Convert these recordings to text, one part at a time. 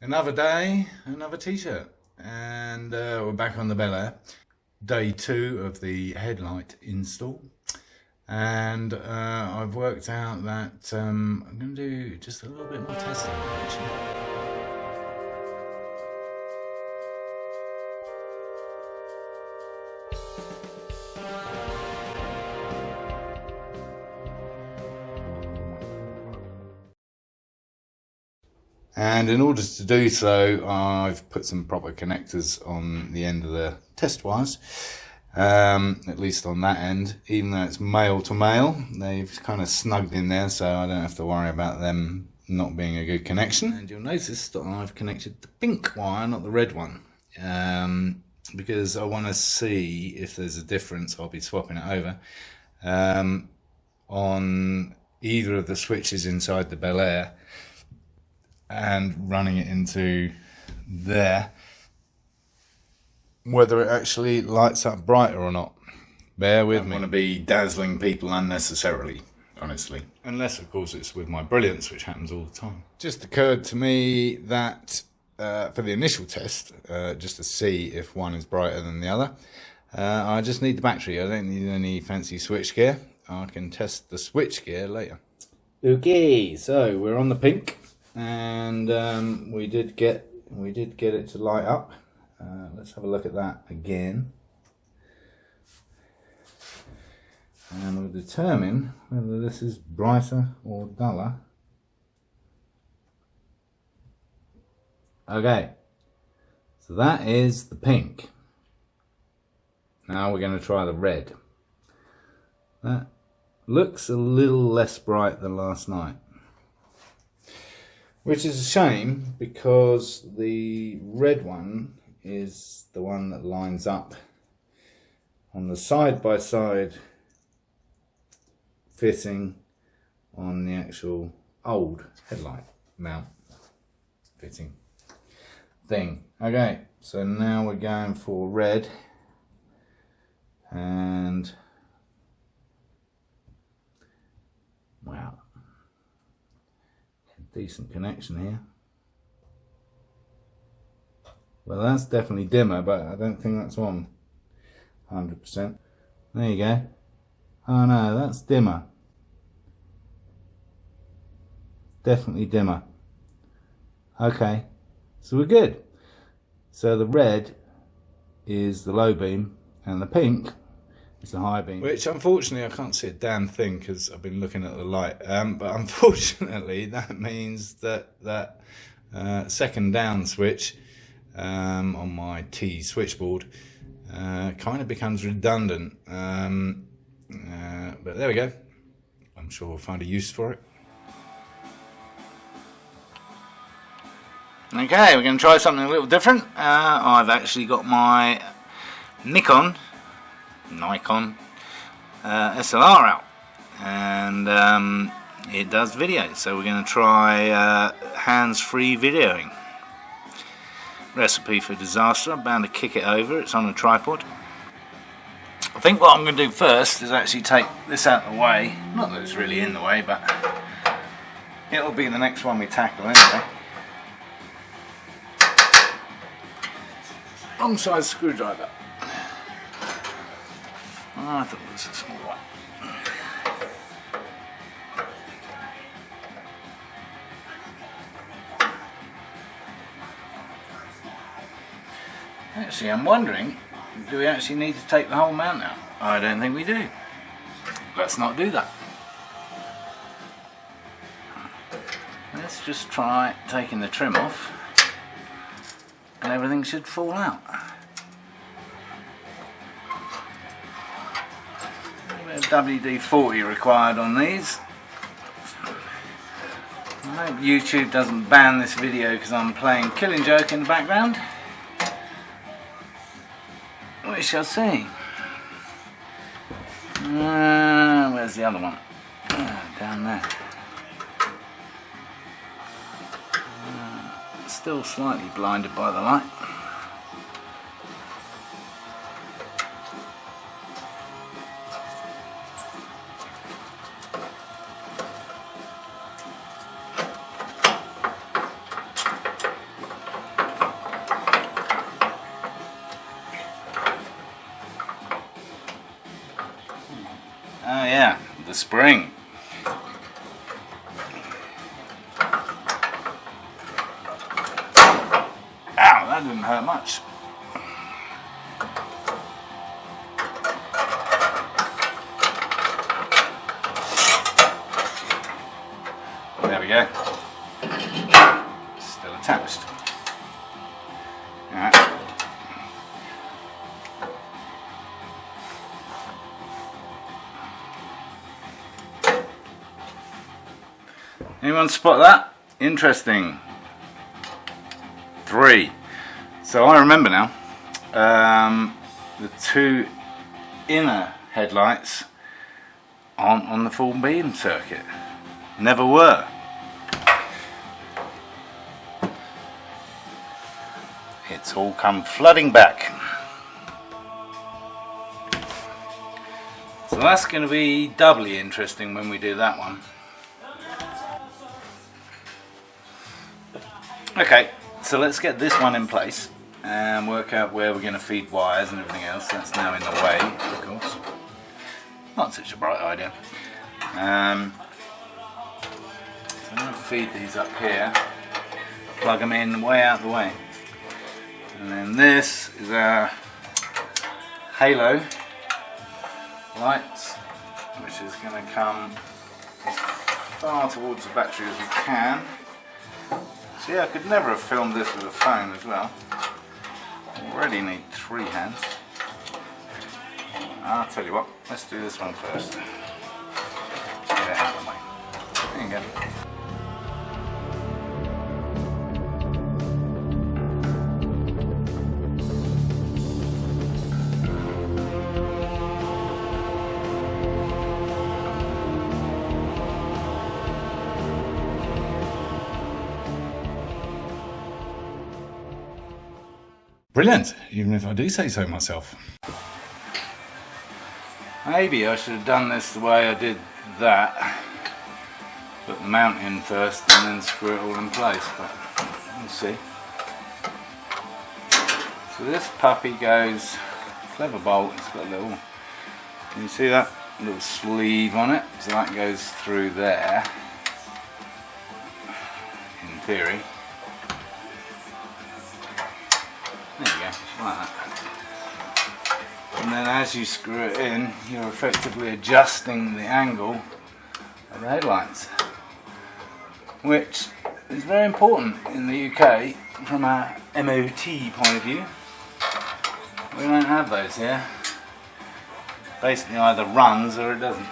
Another day, another t-shirt, and we're back on the Bel Air. Day 2 of the headlight install, and I've worked out that I'm going to do just a little bit more testing actually. And in order to do so, I've put some proper connectors on the end of the test wires, at least on that end. Even though it's male to male, they've kind of snugged in there, so I don't have to worry about them not being a good connection. And you'll notice that I've connected the pink wire, not the red one, because I want to see if there's a difference. I'll be swapping it over on either of the switches inside the Bel Air and running it into there, whether it actually lights up brighter or not. Bear with me. I don't want to be dazzling people unnecessarily, honestly. Unless, of course, it's with my brilliance, which happens all the time. Just occurred to me that for the initial test, just to see if one is brighter than the other, I just need the battery. I don't need any fancy switch gear. I can test the switch gear later. Okay, so we're on the pink. And we did get it to light up. Let's have a look at that again, and we'll determine whether this is brighter or duller. Okay, so that is the pink. Now we're going to try the red. That looks a little less bright than last night, which is a shame because the red one is the one that lines up on the side-by-side fitting on the actual old headlight mount fitting thing. Okay, so now we're going for red, and wow, decent connection here. Well, that's definitely dimmer, but I don't think that's on 100%. There you go. Oh no, that's dimmer. Definitely dimmer. Okay, so we're good. So the red is the low beam and the pink is the high beam. Which unfortunately I can't see a damn thing because I've been looking at the light. But unfortunately that means that second down switch on my T switchboard kind of becomes redundant. But there we go. I'm sure we'll find a use for it. Okay, we're going to try something a little different. I've actually got my Nikon SLR out, and it does video, so we're going to try hands-free videoing. Recipe for disaster. I'm bound to kick it over. It's on a tripod. I think what I'm going to do first is actually take this out of the way. Not that it's really in the way, but it'll be the next one we tackle anyway. Wrong size screwdriver. Oh, I thought it was a small one. Actually, I'm wondering, do we actually need to take the whole mount out? I don't think we do. Let's not do that. Let's just try taking the trim off, and everything should fall out. WD-40 required on these. I hope YouTube doesn't ban this video because I'm playing Killing Joke in the background. We shall see. Where's the other one? Down there. Still slightly blinded by the light. the spring. Ow, that didn't hurt much. There we go. Still attached. Alright. Anyone spot that? Interesting. 3. So I remember now, the 2 inner headlights aren't on the full beam circuit. Never were. It's all come flooding back. So that's going to be doubly interesting when we do that one. Okay, so let's get this one in place and work out where we're going to feed wires and everything else. That's now in the way, of course. Not such a bright idea. So I'm going to feed these up here, plug them in way out the way. And then this is our halo lights, which is going to come as far towards the battery as we can. So yeah, I could never have filmed this with a phone as well. Already need 3 hands. I'll tell you what, let's do this one first. Get it out of the way. There you go. Brilliant, even if I do say so myself. Maybe I should have done this the way I did that. Put the mount in first and then screw it all in place, but we'll see. So this puppy goes, clever bolt, it's got a little, can you see that? A little sleeve on it, so that goes through there, in theory. There you go, like that. And then as you screw it in, you're effectively adjusting the angle of the headlights, which is very important in the UK from a MOT point of view. We don't have those here. Basically either runs or it doesn't.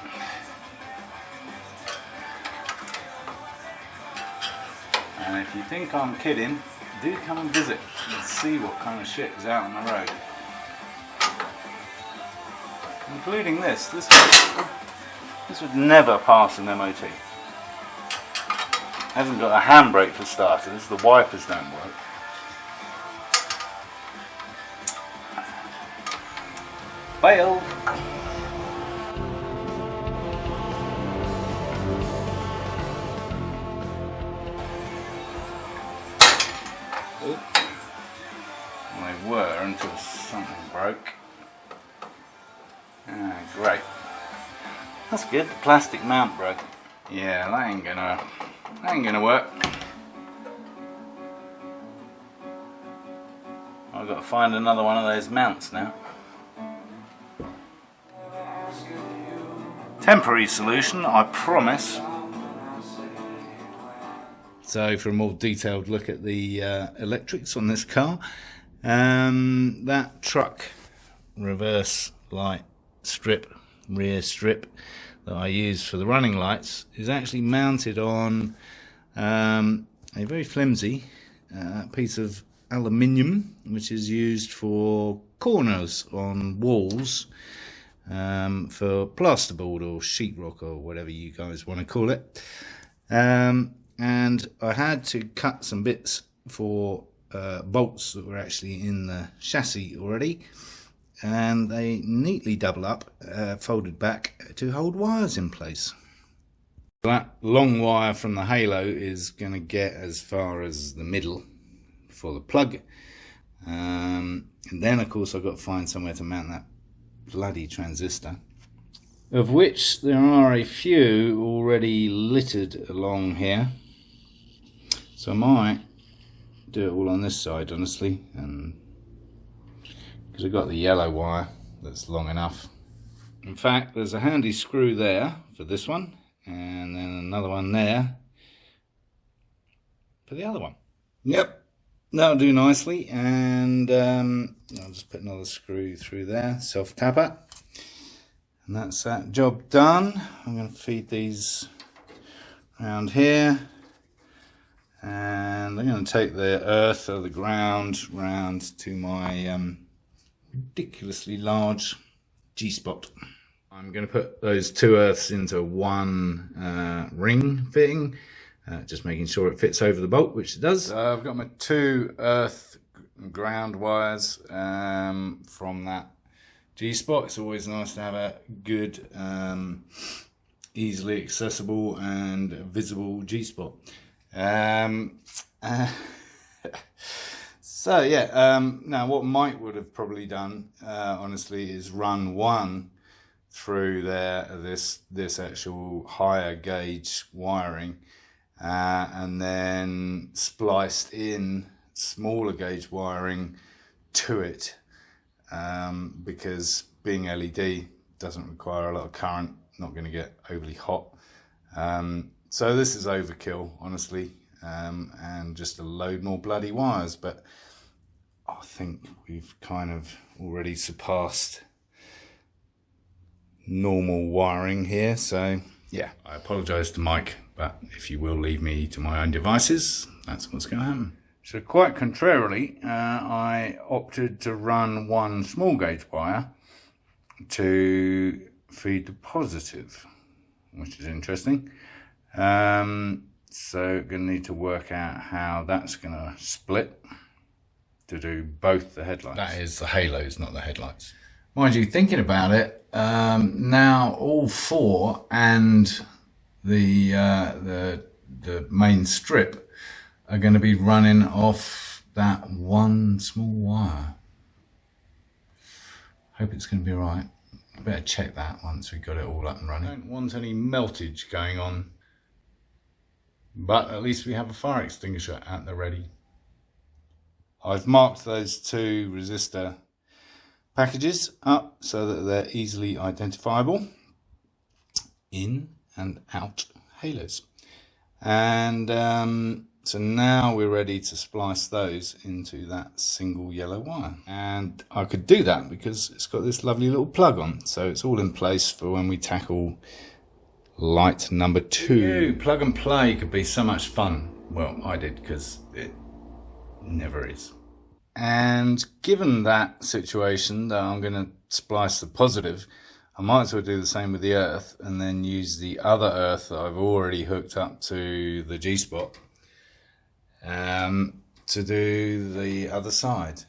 And if you think I'm kidding, do come and visit and see what kind of shit is out on the road. Including this. This would never pass an MOT. Hasn't got a handbrake for starters, the wipers don't work. Fail! They were until something broke. Ah, great. That's good. The plastic mount broke. Yeah, that ain't gonna work. I've got to find another one of those mounts now. Temporary solution, I promise. So for a more detailed look at the electrics on this car, that truck reverse light strip, rear strip that I use for the running lights is actually mounted on a very flimsy piece of aluminium, which is used for corners on walls for plasterboard or sheetrock or whatever you guys want to call it. And I had to cut some bits for bolts that were actually in the chassis already, and they neatly double up, folded back to hold wires in place. That long wire from the halo is going to get as far as the middle for the plug, and then of course I've got to find somewhere to mount that bloody transistor. of which there are a few already littered along here. So I might do it all on this side, honestly, and because I've got the yellow wire that's long enough. In fact, there's a handy screw there for this one, and then another one there for the other one. Yep, that'll do nicely. And I'll just put another screw through there, self-tapper, and that's that job done. I'm going to feed these around here, and I'm going to take the earth or the ground round to my ridiculously large G-spot. I'm going to put those two earths into one ring fitting, just making sure it fits over the bolt, which it does. I've got my two earth ground wires from that G-spot. It's always nice to have a good, easily accessible and visible G-spot. So yeah, now what Mike would have probably done, honestly, is run one through there, this actual higher gauge wiring, and then spliced in smaller gauge wiring to it, because being LED doesn't require a lot of current, not going to get overly hot. So this is overkill, honestly, and just a load more bloody wires, but I think we've kind of already surpassed normal wiring here. So yeah, I apologise to Mike, but if you will leave me to my own devices, that's what's going to happen. So quite contrarily, I opted to run one small gauge wire to feed the positive, which is interesting. So going to need to work out how that's going to split to do both the headlights. That is the halos, not the headlights. Mind you, thinking about it, now all four and the main strip are going to be running off that one small wire. Hope it's going to be all right. I better check that once we got it all up and running. I don't want any meltage going on, but at least we have a fire extinguisher at the ready. I've marked those two resistor packages up so that they're easily identifiable, in and out halos. And so now we're ready to splice those into that single yellow wire. And I could do that because it's got this lovely little plug on, so it's all in place for when we tackle light number 2. Plug and play could be so much fun. Well, I did, because it never is. And given that situation that I'm going to splice the positive, I might as well do the same with the earth and then use the other earth that I've already hooked up to the G-spot to do the other side.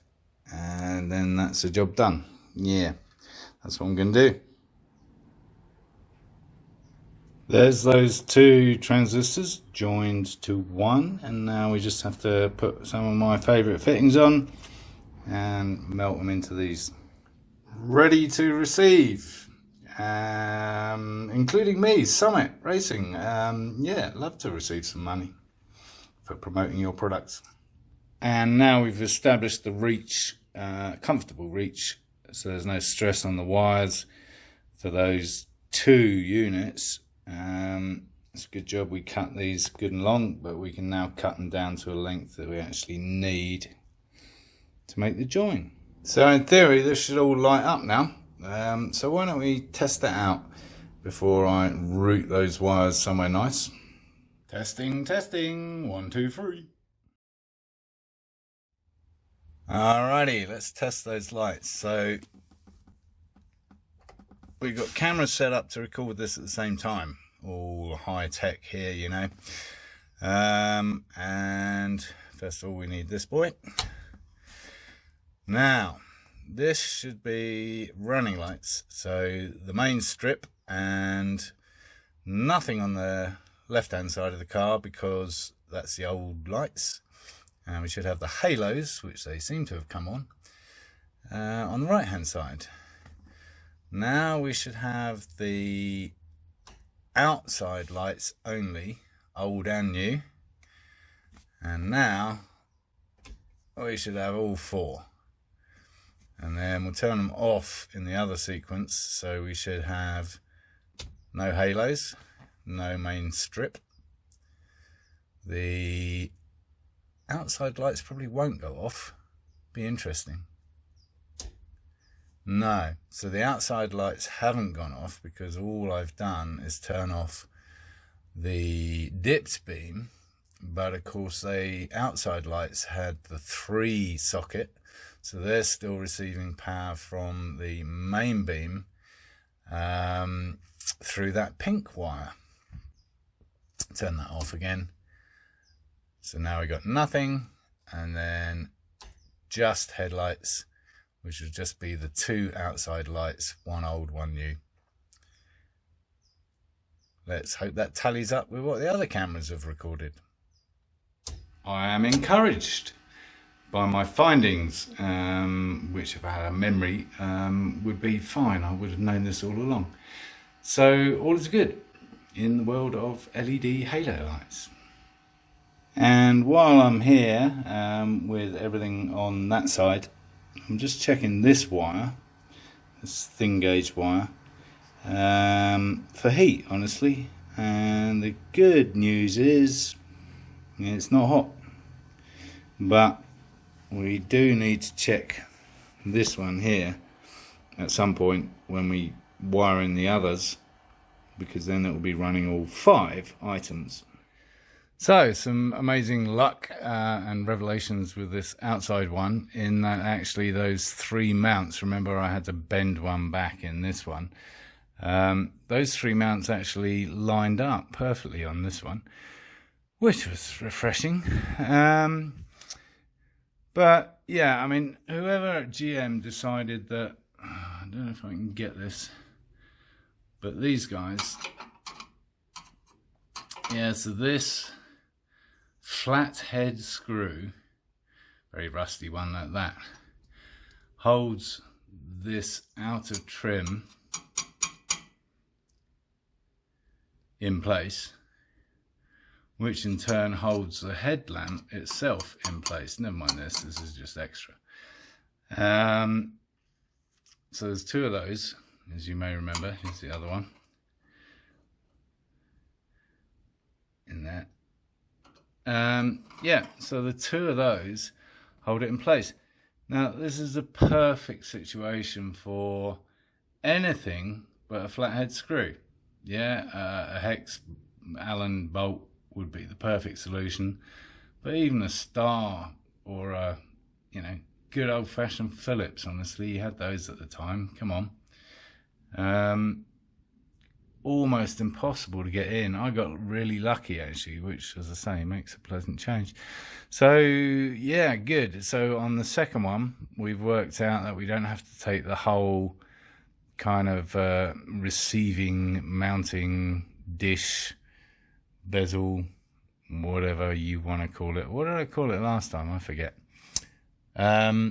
And then that's the job done. Yeah, that's what I'm going to do. There's those two transistors joined to one, and now we just have to put some of my favourite fittings on and melt them into these. Ready to receive, including me, Summit Racing. Yeah, love to receive some money for promoting your products. And now we've established the reach, comfortable reach, so there's no stress on the wires for those two units. It's a good job we cut these good and long, but we can now cut them down to a length that we actually need to make the join. So in theory this should all light up now, so why don't we test that out before I route those wires somewhere nice. Testing, 1, 2, 3. Alrighty, let's test those lights. So we've got cameras set up to record this at the same time. All high tech here, you know. And first of all, we need this boy. Now, this should be running lights. So the main strip and nothing on the left-hand side of the car because that's the old lights. And we should have the halos, which they seem to have come on the right-hand side. Now we should have the outside lights only, old and new. And now we should have all 4. And then we'll turn them off in the other sequence. So we should have no halos, no main strip. The outside lights probably won't go off. Be interesting. No, so the outside lights haven't gone off because all I've done is turn off the dipped beam, but of course the outside lights had the 3 socket, so they're still receiving power from the main beam through that pink wire. Turn that off again. So now we got nothing, and then just headlights, which would just be the 2 outside lights, one old, one new. Let's hope that tallies up with what the other cameras have recorded. I am encouraged by my findings, which if I had a memory would be fine. I would have known this all along. So all is good in the world of LED halo lights. And while I'm here with everything on that side, I'm just checking this wire, this thin gauge wire, for heat, honestly. And the good news is it's not hot, but we do need to check this one here at some point when we wire in the others, because then it will be running all 5 items. So some amazing luck and revelations with this outside one, in that actually those 3 mounts, remember I had to bend one back in this one, those 3 mounts actually lined up perfectly on this one, which was refreshing. But yeah, I mean, whoever at GM decided that, I don't know if I can get this, but these guys, yeah, so this flat head screw, very rusty one like that, holds this out of trim in place, which in turn holds the headlamp itself in place. Never mind this is just extra. So there's 2 of those, as you may remember. Here's the other one in there. Yeah, so the 2 of those hold it in place. Now this is a perfect situation for anything but a flathead screw. Yeah, a hex Allen bolt would be the perfect solution, but even a star or a, you know, good old-fashioned Phillips, honestly, you had those at the time, come on. Almost impossible to get in. I got really lucky actually, which, as I say, makes a pleasant change. So yeah, good. So on the second one, we've worked out that we don't have to take the whole kind of receiving mounting dish, bezel, whatever you want to call it. What did I call it last time? I forget. Out,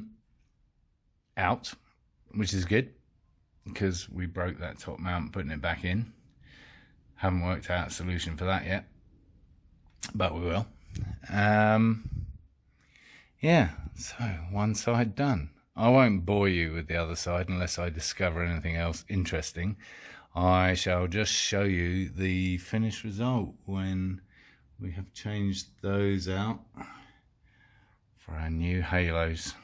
which is good, because we broke that top mount putting it back in. Haven't worked out a solution for that yet, but we will. Yeah, so one side done. I won't bore you with the other side unless I discover anything else interesting. I shall just show you the finished result when we have changed those out for our new halos.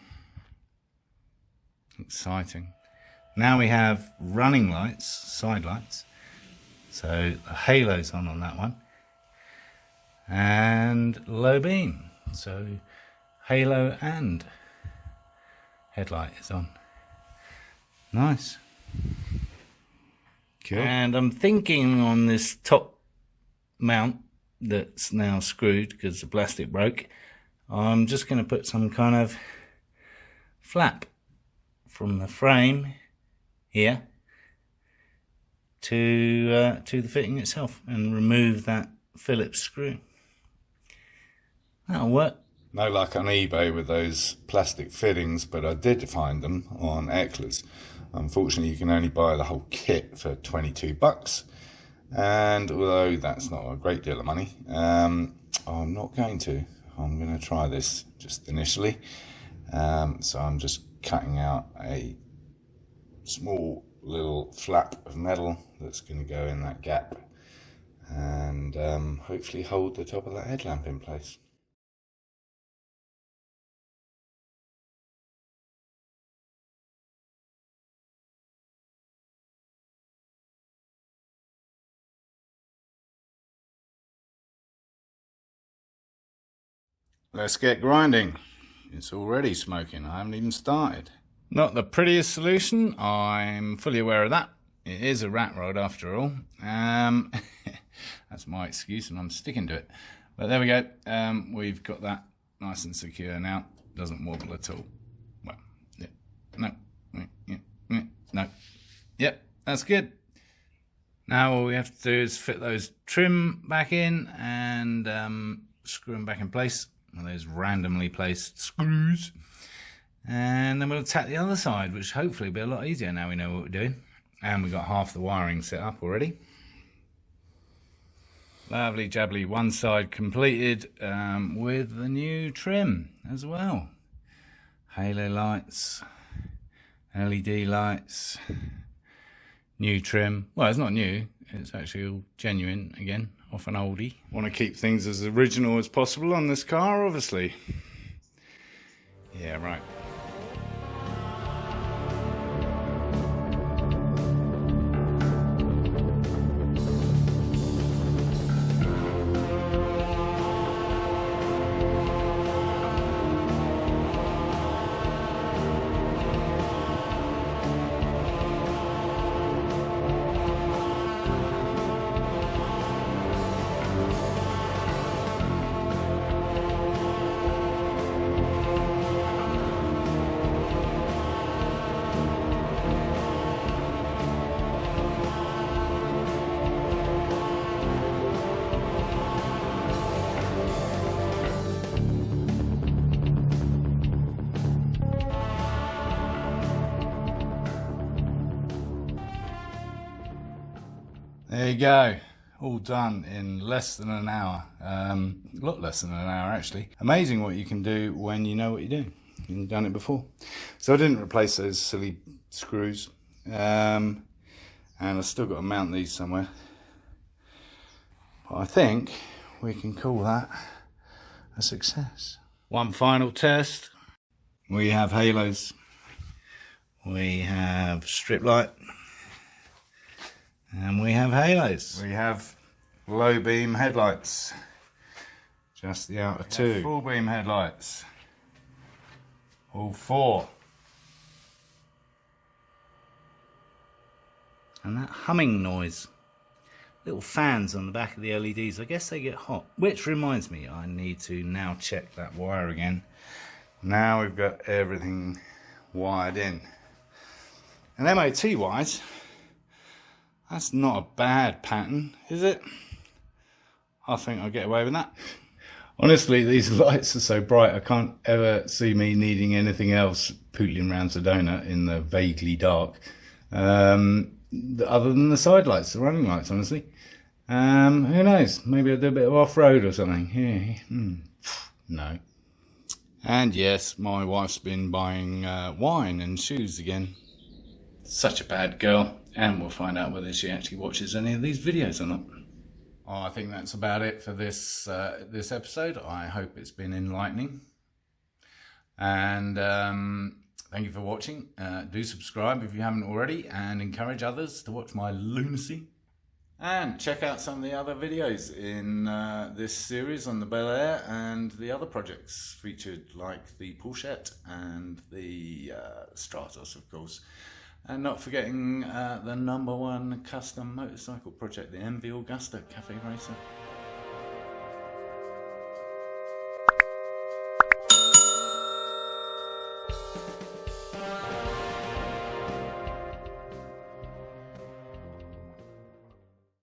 Exciting. Now we have running lights, side lights. So the halo's on that one. And low beam. So halo and headlight is on. Nice. Cool. And I'm thinking on this top mount that's now screwed because the plastic broke, I'm just going to put some kind of flap from the frame here to the fitting itself and remove that Phillips screw. That'll work. No luck on eBay with those plastic fittings, but I did find them on Eckler's. Unfortunately, you can only buy the whole kit for 22 bucks. And although that's not a great deal of money, I'm not going to. I'm going to try this just initially. So I'm just cutting out a small little flap of metal that's going to go in that gap and hopefully hold the top of that headlamp in place. Let's get grinding. It's already smoking. I haven't even started. Not the prettiest solution. I'm fully aware of that. It is a rat rod after all. That's my excuse and I'm sticking to it. But there we go. We've got that nice and secure now. Doesn't wobble at all. Well, yeah. No. Yep, that's good. Now all we have to do is fit those trim back in and screw them back in place. Those randomly placed screws, and then we'll attack the other side, which hopefully will be a lot easier now we know what we're doing. And we've got half the wiring set up already. Lovely jubbly, one side completed with the new trim as well. Halo lights, LED lights, new trim. Well, it's not new, it's actually all genuine again. Off an oldie. Want to keep things as original as possible on this car, obviously. Yeah, right. There you go, all done in less than an hour, a lot less than an hour actually. Amazing what you can do when you know what you're doing. You've done it before. So I didn't replace those silly screws, and I've still got to mount these somewhere. But I think we can call that a success. One final test. We have halos, we have strip light, and we have halos. We have low beam headlights, just the outer two. Full beam headlights, all four. And that humming noise. Little fans on the back of the LEDs, I guess they get hot. Which reminds me, I need to now check that wire again. Now we've got everything wired in. And MOT wise, that's not a bad pattern, is it? I think I'll get away with that. Honestly, these lights are so bright, I can't ever see me needing anything else pootling around Sedona in the vaguely dark. Other than the side lights, the running lights, honestly. Who knows? Maybe I'll do a bit of off-road or something. Yeah. No. And yes, my wife's been buying wine and shoes again. Such a bad girl. And we'll find out whether she actually watches any of these videos or not. Oh, I think that's about it for this this episode. I hope it's been enlightening. And thank you for watching. Do subscribe if you haven't already, and encourage others to watch my lunacy. And check out some of the other videos in this series on the Bel Air and the other projects featured, like the Porschette and the Stratos, of course. And not forgetting the #1 custom motorcycle project, the MV Augusta Cafe Racer.